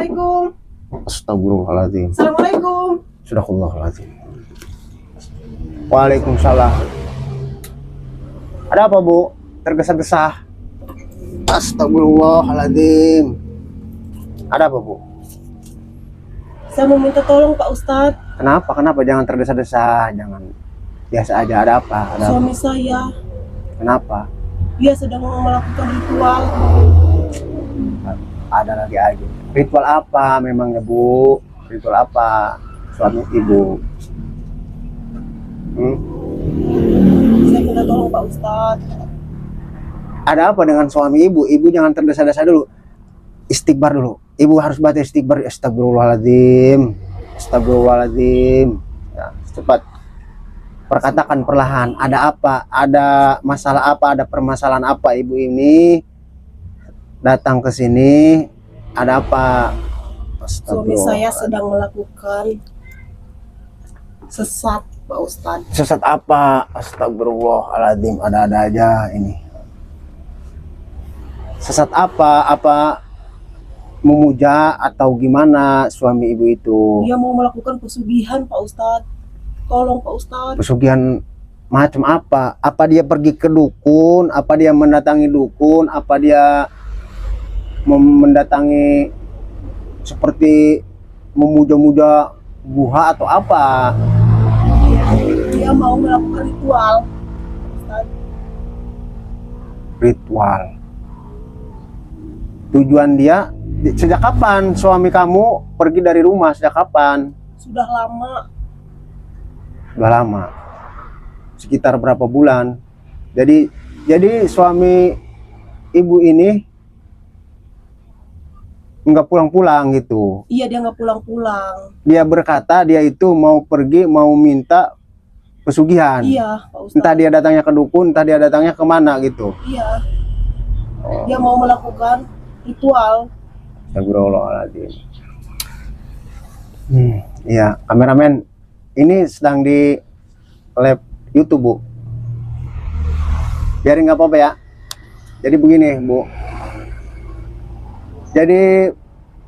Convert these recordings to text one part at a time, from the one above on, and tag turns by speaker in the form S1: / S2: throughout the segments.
S1: Assalamualaikum.
S2: Astagfirullahaladzim.
S1: Assalamualaikum.
S2: Sadaqallahuladzim. Waalaikumsalam. Ada apa, Bu? Tergesa-gesa. Astagfirullahaladzim. Ada apa, Bu?
S1: Saya mau minta tolong Pak Ustadz.
S2: Kenapa? Jangan tergesa-gesa. Jangan. Biasa aja. Ada apa?
S1: Suami saya,
S2: Kenapa?
S1: dia sedang melakukan ritual.
S2: Ada lagi aja. Ritual apa memangnya, Bu? Ritual apa? Suami Ibu.
S1: Saya minta tolong Pak Ustadz.
S2: Ada apa dengan suami Ibu? Ibu jangan tergesa-gesa dulu. Istighfar dulu. Ibu harus baca istighfar. Astagfirullahaladzim. Astagfirullahaladzim. Ya, cepat. Perkatakan perlahan. Ada apa? Ada masalah apa? Ada permasalahan apa Ibu ini datang ke sini? Ada apa?
S1: Suami saya sedang melakukan sesat Pak Ustadz.
S2: Sesat apa? Astagfirullahaladzim. Ada-ada aja ini. Sesat apa? Apa memuja atau gimana suami Ibu itu?
S1: Dia mau melakukan pesugihan Pak Ustadz. Tolong Pak Ustadz.
S2: Pesugihan macam apa? Apa dia pergi ke dukun? Apa dia mendatangi dukun? Apa dia mendatangi seperti memuja-muja buha atau apa?
S1: Dia mau melakukan ritual Ustadz.
S2: Ritual. Tujuan dia sejak kapan suami kamu pergi dari rumah? Sejak kapan?
S1: Sudah lama.
S2: Sudah lama. Sekitar berapa bulan? Jadi suami Ibu ini nggak pulang-pulang gitu.
S1: Iya, dia nggak pulang-pulang.
S2: Dia berkata dia itu mau pergi, mau minta pesugihan.
S1: Iya Pak Ustadz.
S2: Entah dia datangnya ke dukun, entah dia datangnya kemana gitu.
S1: Iya. Dia mau melakukan ritual.
S2: Astagfirullahaladzim. Iya, kameramen, ini sedang di live YouTube, Bu. Biarin nggak apa-apa ya. Jadi begini, Bu. Jadi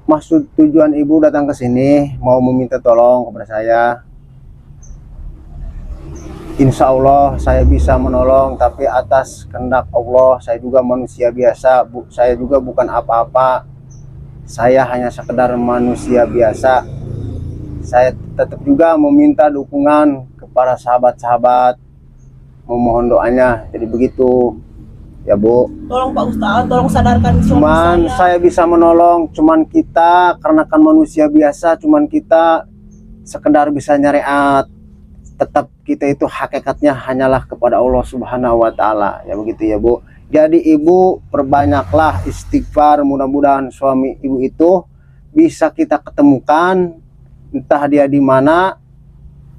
S2: maksud tujuan Ibu datang ke sini mau meminta tolong kepada saya. Insya Allah saya bisa menolong, tapi atas kehendak Allah. Saya juga manusia biasa, Bu. Saya juga bukan apa-apa. Saya hanya sekedar manusia biasa. Saya tetap juga meminta dukungan kepada sahabat-sahabat, memohon doanya. Jadi begitu ya, Bu.
S1: Tolong Pak Ustadz, tolong sadarkan suami
S2: Cuman saya bisa menolong, cuman kita karena kan manusia biasa, cuman kita sekedar bisa nyariat. Tetap kita itu hakikatnya hanyalah kepada Allah Subhanahu wa Ta'ala. Ya begitu ya, Bu. Jadi Ibu perbanyaklah istighfar, mudah-mudahan suami Ibu itu bisa kita ketemukan, entah dia di mana,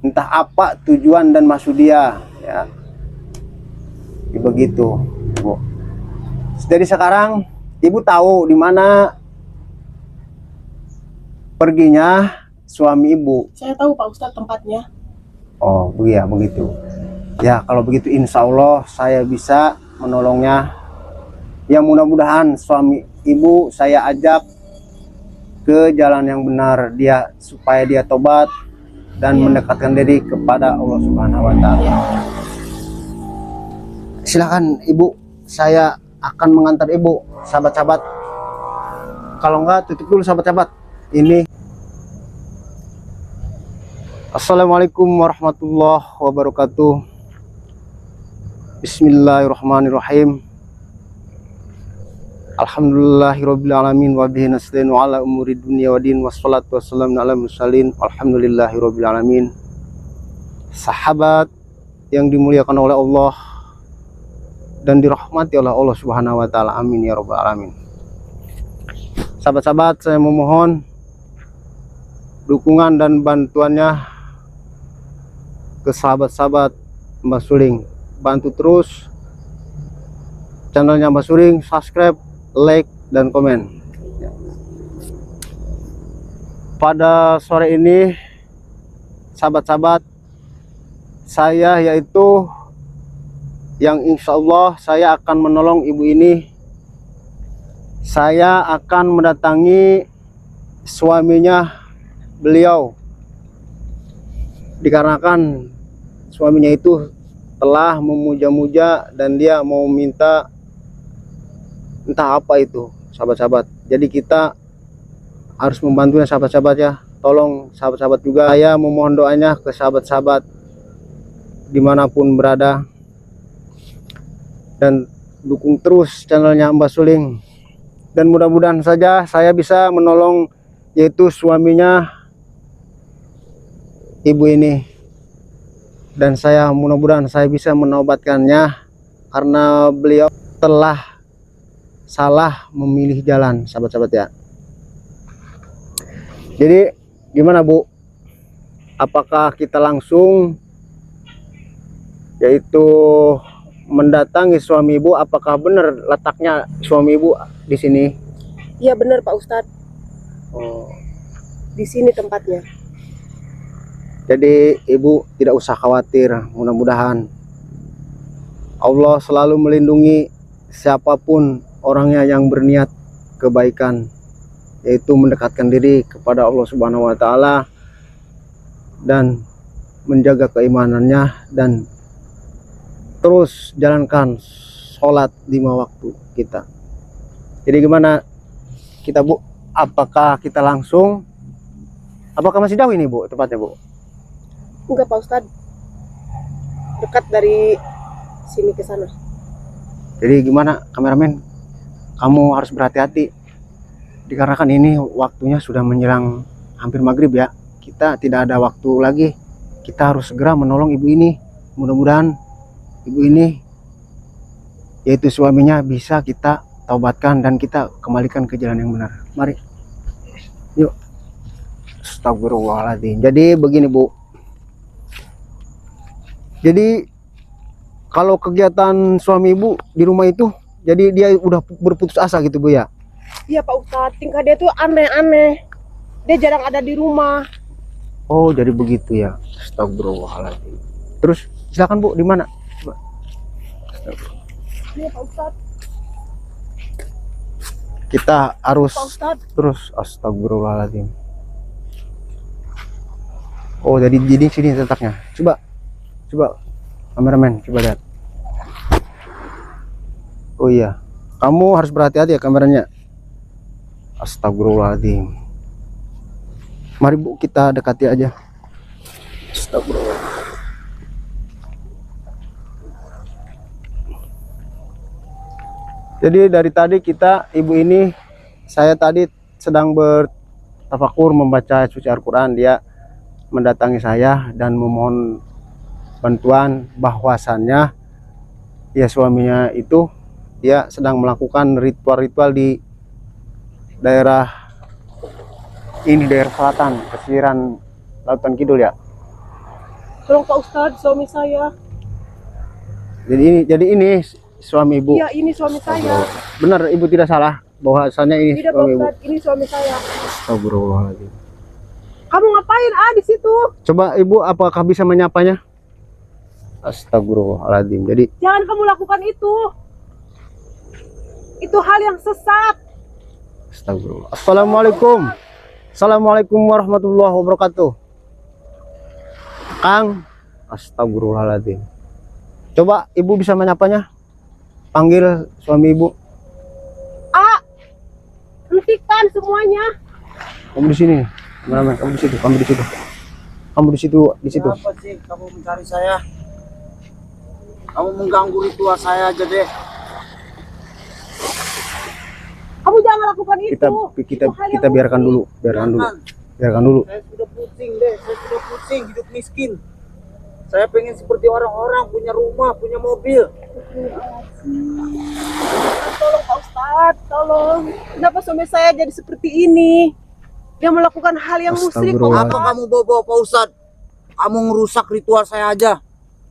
S2: entah apa tujuan dan maksud dia, ya. Begitu, Bu. Jadi sekarang Ibu tahu di mana perginya suami Ibu.
S1: Saya tahu Pak Ustadz tempatnya.
S2: Oh iya, begitu ya. Kalau begitu insya Allah saya bisa menolongnya. Ya mudah-mudahan suami Ibu saya ajak ke jalan yang benar, dia supaya dia tobat dan mendekatkan diri kepada Allah Subhanahu wa Ta'ala. Silakan Ibu, saya akan mengantar Ibu, sahabat-sahabat. Kalau enggak tutup dulu sahabat-sahabat. Ini Assalamualaikum warahmatullahi wabarakatuh. Bismillahirrahmanirrahim. Alhamdulillahirrabbilalamin. Wabihi nasta'inu ala umuri dunia wa din. Wassalatu wassalamu ala mursalin. Alhamdulillahirrabbilalamin. Sahabat yang dimuliakan oleh Allah dan dirahmati oleh Allah Subhanahu wa Ta'ala. Amin ya rabbal alamin. Sahabat-sahabat, saya memohon dukungan dan bantuannya ke sahabat-sahabat Mbah Suling. Bantu terus channelnya Mbah Suling, subscribe, like, dan komen. Pada sore ini sahabat-sahabat, saya yaitu yang insya Allah saya akan menolong ibu ini. Saya akan mendatangi suaminya beliau, dikarenakan suaminya itu telah memuja-muja dan dia mau minta entah apa itu, sahabat-sahabat. Jadi kita harus membantunya, sahabat-sahabat ya. Tolong sahabat-sahabat juga, saya memohon doanya ke sahabat-sahabat dimanapun berada, dan dukung terus channelnya Mbah Suling, dan mudah-mudahan saja saya bisa menolong yaitu suaminya ibu ini, dan saya mudah-mudahan saya bisa menobatkannya karena beliau telah salah memilih jalan, sahabat-sahabat ya. Jadi gimana Bu, apakah kita langsung yaitu mendatangi suami ibu? Apakah benar letaknya suami ibu di sini?
S1: Iya benar Pak Ustadz.
S2: Oh,
S1: Di sini tempatnya.
S2: jadi ibu tidak usah khawatir, mudah-mudahan Allah selalu melindungi siapapun orangnya yang berniat kebaikan, yaitu mendekatkan diri kepada Allah Subhanahu wa Ta'ala dan menjaga keimanannya, dan terus jalankan sholat 5 waktu kita. Jadi gimana kita Bu, apakah kita langsung, apakah masih jauh ini Bu tepatnya Bu?
S1: Enggak Pak Ustadz, dekat dari sini ke sana.
S2: Jadi gimana kameramen, kamu harus berhati-hati dikarenakan ini waktunya sudah menjelang hampir maghrib ya. Kita tidak ada waktu lagi, kita harus segera menolong ibu ini. Mudah-mudahan ibu ini yaitu suaminya bisa kita taubatkan dan kita kembalikan ke jalan yang benar. Mari yuk. Astagfirullahaladzim. Jadi begini Bu, jadi kalau kegiatan suami ibu di rumah itu, jadi dia udah berputus asa gitu Bu ya?
S1: Iya Pak Ustadz, tingkah dia tuh aneh-aneh. Dia jarang ada di rumah.
S2: Oh jadi begitu ya. Astagfirullahaladzim. Terus silakan Bu, di mana?
S1: Iya Pak Ustadz.
S2: Kita harus
S1: Pak Ustadz.
S2: terus. Astagfirullahaladzim. Oh jadi sini letaknya. Coba kameramen, coba lihat. Oh iya, kamu harus berhati-hati ya kameranya. Astagfirullahaladzim. Mari Bu, kita dekati aja. Astagfirullah. Jadi dari tadi kita, ibu ini, saya tadi sedang bertafakur membaca suci Al-Quran. Dia mendatangi saya dan memohon bantuan bahwasannya ya suaminya itu dia sedang melakukan ritual-ritual di daerah ini, daerah selatan pesisiran Lautan Kidul ya.
S1: Tolong Pak Ustadz, suami saya.
S2: Jadi ini suami ibu.
S1: Iya ini suami saya.
S2: Benar ibu tidak salah bahwasannya ini
S1: Tidak Pak
S2: suami ibu.
S1: Ustadz, ini suami saya.
S2: Astagfirullahaladzim.
S1: Kamu ngapain di situ?
S2: Coba ibu apakah bisa menyapanya? Astagfirullahaladzim. Jadi
S1: Jangan kamu lakukan itu. Itu hal yang sesat.
S2: astagfirullah. Assalamualaikum. Assalamualaikum warahmatullahi wabarakatuh. Kang. Astagfirullahaladzim. Coba ibu bisa menyapanya. Panggil suami ibu.
S1: Hentikan semuanya.
S2: Kamu di sini. Mana? Kamu di situ. Kamu di situ. Kamu di situ. Di situ.
S3: Apa sih kamu mencari saya? Kamu mengganggu ritual saya aja deh.
S1: Kamu jangan lakukan itu. Itu hal
S2: Kita
S1: yang
S2: biarkan
S1: mungkin.
S2: dulu. Biarkan dulu.
S3: Saya sudah pusing deh. Saya sudah pusing hidup miskin. Saya pengen seperti orang-orang, punya rumah, punya mobil.
S1: Tolong Pak Ustadz, tolong. Kenapa suami saya jadi seperti ini? Dia melakukan hal yang musyrik Pak
S2: Astagfirullah.
S3: Apa
S1: Ustadz.
S3: kamu bawa Pak Ustadz? Kamu ngerusak ritual saya aja.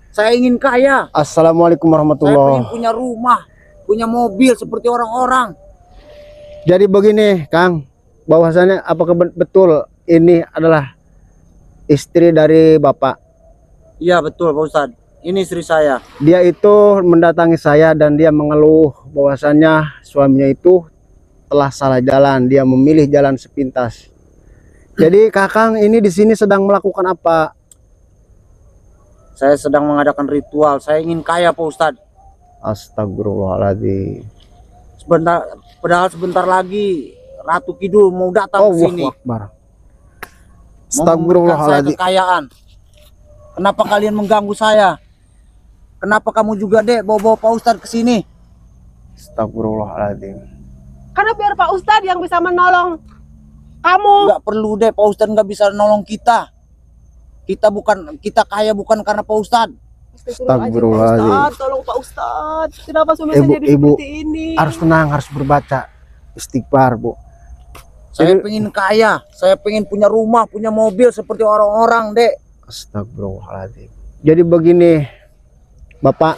S3: Saya ingin kaya.
S2: Assalamualaikum
S3: Saya
S2: warahmatullahi.
S3: pengen punya rumah, punya mobil seperti orang-orang.
S2: Jadi begini, Kang. Bahwasannya apakah betul ini adalah istri dari Bapak?
S3: Iya betul Pak Ustadz. Ini istri saya.
S2: Dia itu mendatangi saya dan dia mengeluh bahwasannya suaminya itu telah salah jalan. Dia memilih jalan sepintas. Jadi Kakang ini di sini sedang melakukan apa?
S3: Saya sedang mengadakan ritual. Saya ingin kaya Pak Ustadz.
S2: Astagfirullahaladzim.
S3: Padahal sebentar lagi Ratu Kidul mau datang ke sini.
S2: Allahu Akbar.
S3: Mau memberikan saya
S2: Astagfirullahaladzim.
S3: kekayaan. Kenapa kalian mengganggu saya? Kenapa kamu juga Dek bawa-bawa Pak Ustadz ke sini?
S2: Astagfirullahaladzim.
S1: Karena biar Pak Ustadz yang bisa menolong kamu.
S3: Nggak perlu Dek, Pak Ustadz nggak bisa nolong kita. Kita kaya bukan karena Pak Ustadz.
S2: Astagfirullahaladzim.
S1: Pak Ustadz, tolong Pak Ustadz. Kenapa suami saya jadi
S2: Ibu,
S1: seperti ini?
S2: harus tenang, harus berbaca istighfar, Bu.
S3: Saya
S2: Jadi-
S3: pengen kaya, saya pengen punya rumah, punya mobil seperti orang-orang Dek.
S2: Astagfirullahaladzim. Jadi begini, Bapak,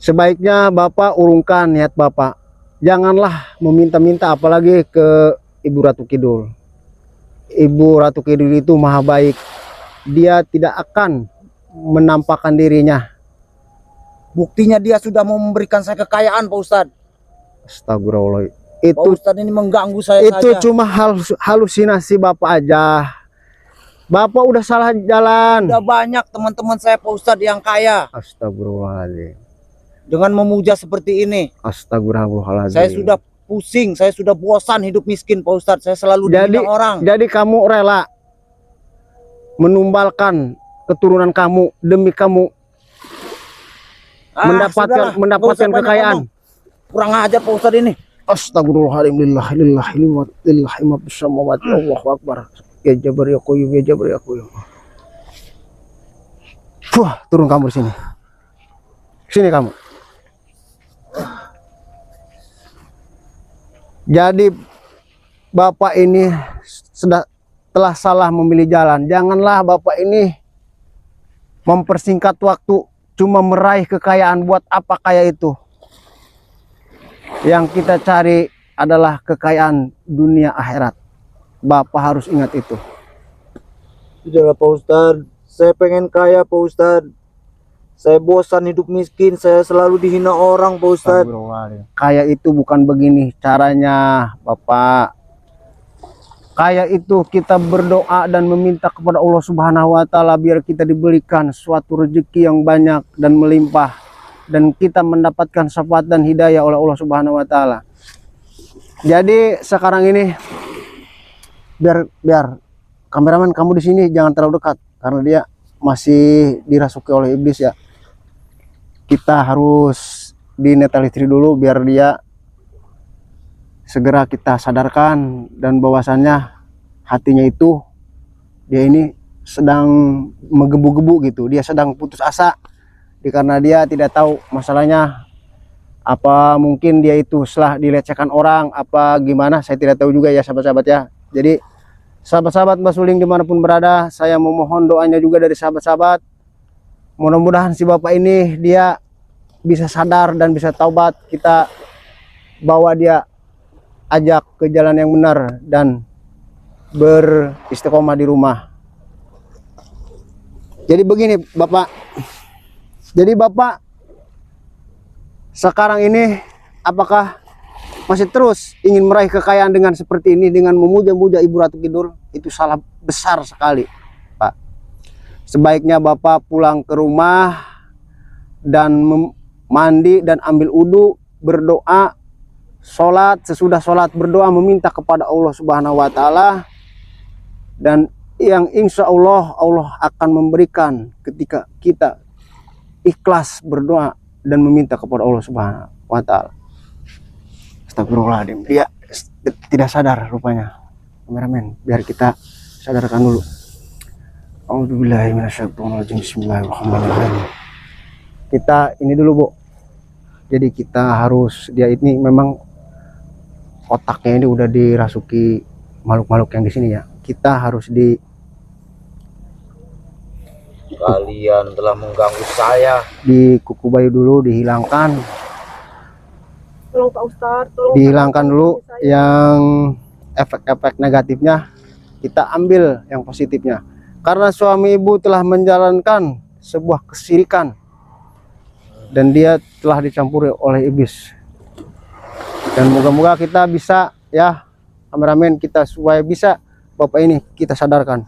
S2: sebaiknya Bapak urungkan niat Bapak. Janganlah meminta-minta apalagi ke Ibu Ratu Kidul. Ibu Ratu Kidul itu maha baik. Dia tidak akan menampakkan dirinya.
S3: Buktinya dia sudah mau memberikan saya kekayaan Pak Ustadz.
S2: Astagfirullah.
S3: Pak
S2: Itu
S3: Ustadz ini mengganggu saya
S2: itu
S3: saja.
S2: cuma halusinasi Bapak aja. Bapak udah salah jalan.
S3: Udah banyak teman-teman saya Pak Ustadz yang kaya.
S2: Astagfirullahaladzim.
S3: Dengan memuja seperti ini.
S2: Astagfirullahaladzim.
S3: Saya sudah pusing, saya sudah bosan hidup miskin Pak Ustadz. Saya selalu dihina orang.
S2: Jadi kamu rela menumbalkan keturunan kamu demi kamu
S3: Sudahlah, nggak usah
S2: mendapatkan
S3: banyak
S2: kekayaan.
S3: ngomong. Kurang ajar Pak Ustadz ini.
S2: Astagfirullahaladzim. Lillahi ma fis samawati. Allahu Akbar. Ya Jabar ya Qayyum, ya Jabar ya Qayyum. Wah, turun kamu di sini. Sini kamu. Jadi Bapak ini telah salah memilih jalan. Janganlah Bapak ini mempersingkat waktu cuma meraih kekayaan. Buat apa kaya itu? Yang kita cari adalah kekayaan dunia akhirat. Bapak harus ingat itu.
S3: Sudahlah Pak Ustadz, saya pengen kaya Pak Ustadz. Saya bosan hidup miskin, saya selalu dihina orang Pak Ustadz.
S2: Kaya itu bukan begini caranya, Bapak. Kaya itu kita berdoa dan meminta kepada Allah Subhanahu wa taala biar kita diberikan suatu rezeki yang banyak dan melimpah dan kita mendapatkan syafaat dan hidayah oleh Allah Subhanahu wa taala. Jadi sekarang ini biar kameramen kamu di sini jangan terlalu dekat karena dia masih dirasuki oleh iblis ya. Kita harus dinetralisir dulu biar dia segera kita sadarkan dan bahwasannya hatinya itu dia ini sedang menggebu-gebu gitu. Dia sedang putus asa karena dia tidak tahu masalahnya apa, mungkin dia itu setelah dilecehkan orang apa gimana, saya tidak tahu juga ya sahabat-sahabat ya. Jadi sahabat-sahabat Mbah Suling dimanapun berada, saya memohon doanya juga dari sahabat-sahabat. Mudah-mudahan si Bapak ini dia bisa sadar dan bisa taubat. Kita bawa dia, ajak ke jalan yang benar dan beristiqomah di rumah. Jadi begini Bapak. Jadi Bapak sekarang ini apakah masih terus ingin meraih kekayaan dengan seperti ini, dengan memuja-muja Ibu Ratu Kidul? Itu salah besar sekali, Pak. Sebaiknya Bapak pulang ke rumah dan mandi dan ambil wudhu, berdoa, sholat, sesudah sholat berdoa meminta kepada Allah Subhanahu wa taala, dan yang insya Allah Allah akan memberikan ketika kita ikhlas berdoa dan meminta kepada Allah Subhanahu wa taala. Astagfirullahaladzim. Dia tidak sadar rupanya. Kameramen, biar kita sadarkan dulu. A'udzubillahi minasyaitonirrajim. Bismillahirrahmanirrahim. Kita ini dulu, Bu. Jadi kita harus, dia ini memang otaknya ini udah dirasuki makhluk-makhluk yang di sini ya. Kita harus
S3: Kalian telah mengganggu saya.
S2: di kuku bayu dulu, dihilangkan.
S1: Tolong Pak Ustadz, tolong
S2: Dihilangkan dulu
S1: suami saya.
S2: yang efek-efek negatifnya, kita ambil yang positifnya. Karena suami ibu telah menjalankan sebuah kesirikan dan dia telah dicampuri oleh iblis. Dan moga-moga kita bisa ya kameramen kita supaya bisa Bapak ini kita sadarkan.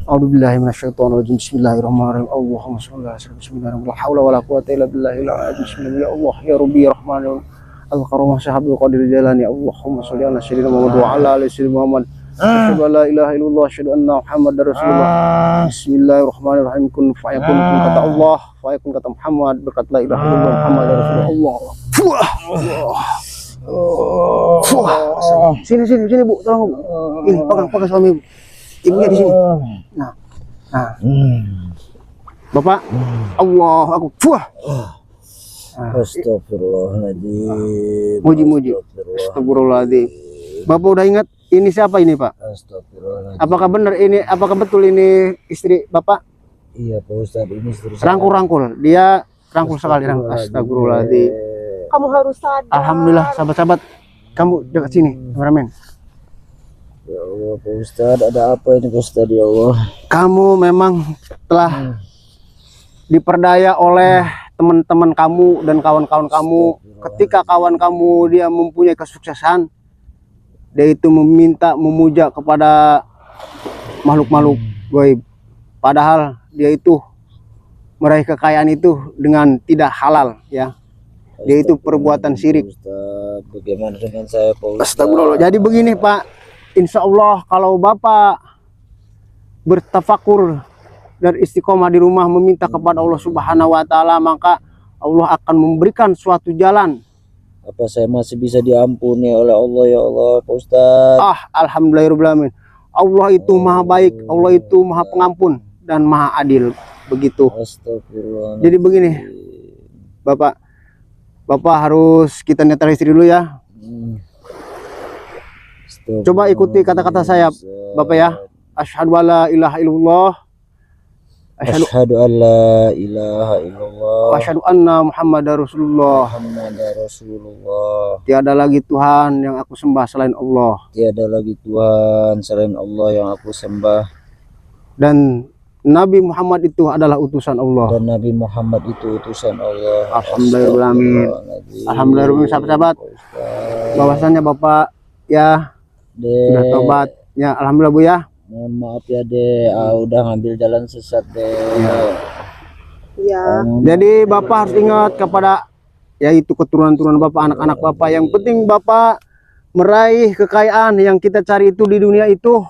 S2: A'udzubillahi minasyaitonirrajim. Bismillahirrahmanirrahim. Allahumma shalli ala sayyidina Bismillahirrahmanirrahim. La haula wala quwwata illa billahil aliyyil azim. Ya Allah ya Rabbi ya Rahmanir Al-Karamah Sahabul Qadir Jalani. Allahumma shalli ala sayyidina Muhammad wa ala ali sayyidina Muhammad. Asyhadu an la ilaha illallah, asyhadu anna Muhammadar Rasulullah. Bismillahirrahmanirrahim. Kun fayakun, kata Allah, fayakun kata Muhammad, berkat la ilaha illallah Muhammadar Rasulullah. Sini Bu, tolong Bu. Ini pegang suami Bu. Ibunya di sini. Nah. Bapak, Allah aku.
S3: Astagfirullahaladzim.
S2: Muji. Astagfirullahaladzim. Bapak udah ingat ini siapa ini Pak?
S3: Astagfirullahaladzim.
S2: Apakah benar ini? Apakah betul ini istri Bapak?
S3: Iya Pak Ustadz, ini istri saya.
S2: Rangkul. Dia rangkul sekali. Astagfirullahaladzim.
S1: Kamu harus sadar.
S2: Alhamdulillah sahabat-sahabat. Kamu dekat sini, kameramen.
S3: Ya Allah Pak Ustadz, ada apa ini Pak Ustadz ya Allah?
S2: Kamu memang telah diperdaya oleh teman-teman kamu dan kawan-kawan kamu. Ketika kawan kamu dia mempunyai kesuksesan, dia itu memuja kepada makhluk-makhluk gaib. Padahal dia itu meraih kekayaan itu dengan tidak halal ya. Dia itu perbuatan syirik.
S3: Ustadz, bagaimana dengan saya Pak Ustadz?
S2: Astagfirullah. Jadi begini Pak, insya Allah kalau Bapak bertafakur dan istiqomah di rumah meminta kepada Allah Subhanahu wa taala, maka Allah akan memberikan suatu jalan.
S3: Apa saya masih bisa diampuni oleh Allah ya Allah Pak Ustadz?
S2: Alhamdulillahirobbilalamin. Allah itu maha baik, Allah itu maha pengampun dan maha adil, begitu.
S3: Astagfirullah.
S2: Jadi begini Bapak harus kita netralisir dulu ya. Coba ikuti kata-kata saya Bapak ya. Asyhadu alla ilaha illallah.
S3: Asyhadu an la ilaha illallah.
S2: Asyhadu anna Muhammadar Rasulullah.
S3: Muhammadar Rasulullah.
S2: Tiada lagi Tuhan yang aku sembah selain Allah.
S3: Tiada lagi Tuhan selain Allah yang aku sembah.
S2: Dan Nabi Muhammad itu adalah utusan Allah.
S3: Dan Nabi Muhammad itu utusan Allah.
S2: Alhamdulillahirrahmanirrahim. Alhamdulillahirrahmanirrahim sahabat-sahabat. Bahwasannya Bapak ya sudah tobat. Ya alhamdulillah Bu ya.
S3: Mohon maaf ya Dek, udah ngambil jalan sesat Dek.
S1: Ya.
S2: Jadi Bapak harus ingat kepada yaitu keturunan-turunan Bapak, anak-anak Bapak. Yang penting Bapak meraih kekayaan yang kita cari itu di dunia itu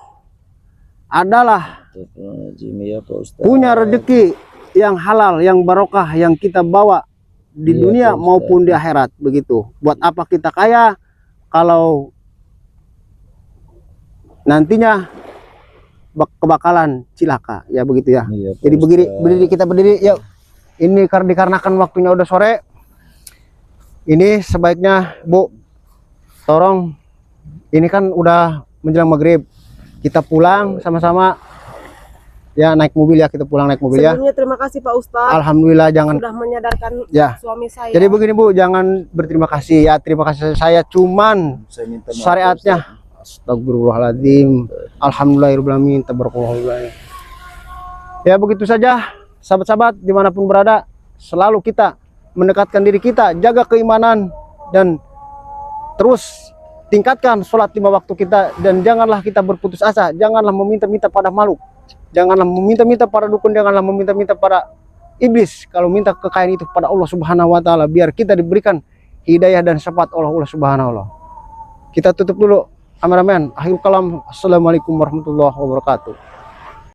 S2: adalah
S3: Ya, Pak Ustadz.
S2: punya rezeki yang halal, yang barokah, yang kita bawa di dunia maupun di akhirat, begitu. Buat apa kita kaya kalau nantinya kebakalan cilaka, ya begitu ya.
S3: Iya, Pak
S2: Jadi
S3: Ustadz.
S2: kita berdiri yuk. Ini dikarenakan waktunya udah sore. Ini sebaiknya Bu tolong, ini kan udah menjelang maghrib, kita pulang sama-sama ya, naik mobil ya, kita pulang naik mobil ya.
S1: Sebelumnya terima kasih Pak Ustadz.
S2: Alhamdulillah, jangan
S1: Sudah menyadarkan
S2: ya.
S1: suami saya.
S2: Jadi begini Bu, jangan berterima kasih ya. Terima kasih saya cuman
S3: Saya minta maaf,
S2: syariatnya. Astagfirullahaladzim. Alhamdulillahirobbilalamin. Tabarakallah. Ya begitu saja sahabat-sahabat dimanapun berada, selalu kita mendekatkan diri kita, jaga keimanan dan terus tingkatkan sholat 5 waktu kita, dan janganlah kita berputus asa, janganlah meminta-minta pada makhluk, janganlah meminta-minta pada dukun, janganlah meminta-minta pada iblis. Kalau minta kekayaan itu pada Allah Subhanahu wa taala, biar kita diberikan hidayah dan syafaat oleh Allah Subhanahu wa taala. Kita tutup dulu kameramen. Akhir kalam. Assalamualaikum warahmatullahi wabarakatuh.